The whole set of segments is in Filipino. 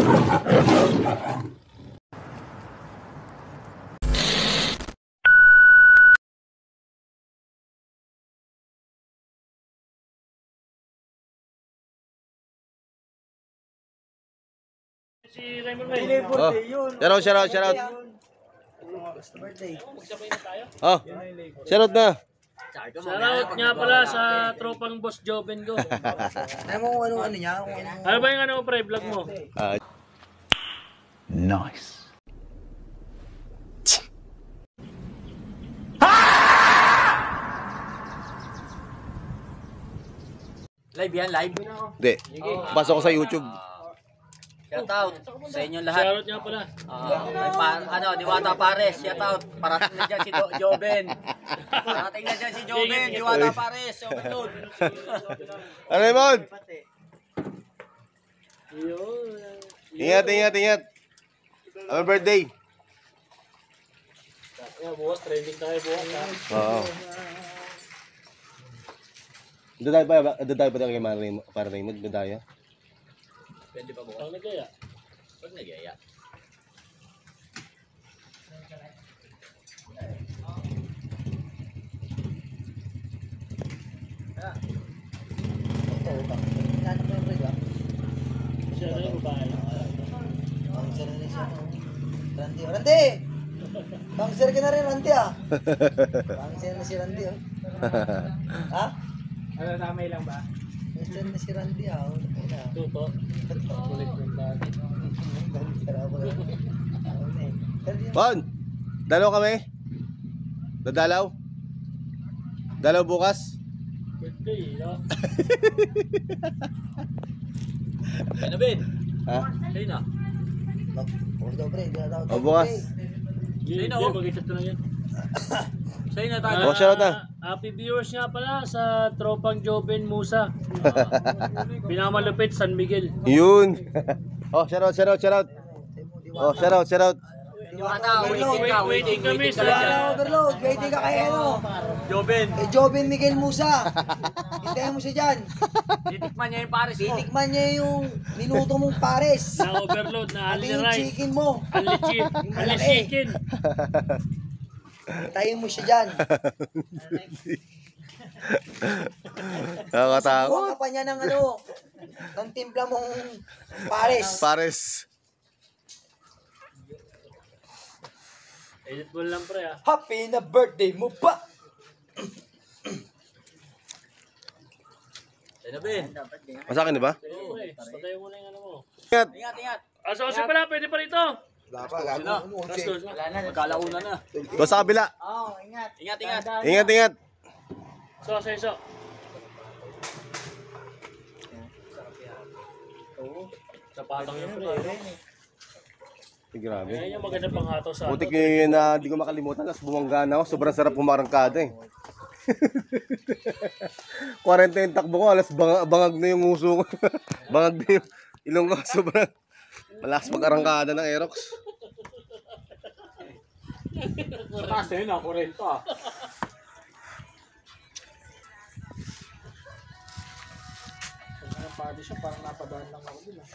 Si Raymond May. Oh, shoutout. Oh, shoutout na. Shoutout nga pala sa tropang boss Joven ko. Ano mo ano niya? Ano ba yung ano pre, vlog mo? Nice. Live yan, live. Hindi. Pasok ko sa YouTube. Shoutout sa inyong lahat. Shoutout nga pala. Diwata Pares, shoutout. Parating na dyan si Joven. Parating na dyan si Joven, Diwata Pares. Overload. Ano Raymond? Ingat. Happy birthday. Bukas, training tayo bukas ha. Oo. Doon tayo ba kay para Raymond? Doon tayo? Pwede pa bukas? Pag nagaya. Pag nagyaya. Siya na yung babae. Randy! Bangser ka na rin, Randy ah. Bangser na si Randy oh. Ha? Ano, tamay lang ba? Bangser na si Randy ah. Tuto. Kulit yung bati. Pon! Dalaw kami? Dadalaw? Dalaw bukas? Birthday, no? Kaya na, Ben. Ha? Kaya na. O bukas? Hindi, mag-isip na yan. Sa'yo na tayo. Shoutout na. Happy viewers nga pala sa tropang Joven Musa. Pinamalupit, San Miguel. Yun. Oh, shoutout. Oh, shoutout. Diwata, Waiting kami sa... Overload, waiting ka kay ano? Joven. Kay Joven Miguel Musa. Hintayin mo siya dyan. Titikman niya yung Pares mo. Titikman niya yung minuto mong pares. Na overload, na Pati only yung rice. chicken mo. Only chicken. Hintayin mo siya dyan. Nakakatakot. Kuha ka pa niya ng ano, ng timpla mong pares. Pares. Edit mo lang pre ha. Happy na birthday mo pa! Sa'yo na, Ben. Masakin na ba? Sige pre, patayo mo na yung ano mo. Ingat. Ingat. Aso pala, pwede pa rito. Wala na. Magkalauna na. Doon sa kabila. Ingat. Ingat. So. Sa patang yung pre. Ay, grabe. Ayan yung maganda pang hataw sa Butik yun na di ko makalimutan. Tapos bumangga na ako. Sobrang sarap pumarangkada eh. 40 yung takbo ko. Alas bangag na yung uso ko. Bangag na yung ilong ko. Sobrang malakas mag-arangkada ng Aerox. Sa taas na yun ah, 40 ah. Party siya, parang napadaan lang ako din ah.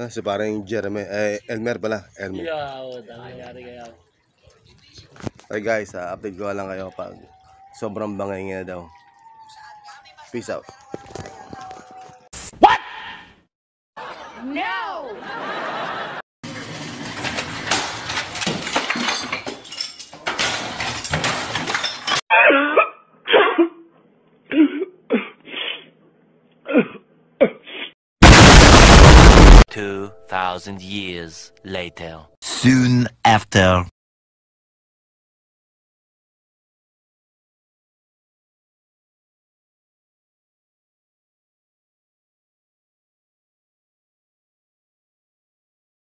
So parang Jeremy, Elmer pala. Elmer. Yeah, nangyari kaya. Okay guys, update ko lang kayo pag sobrang bangay nga daw. Peace out. What? No! 2,000 years later. Soon after.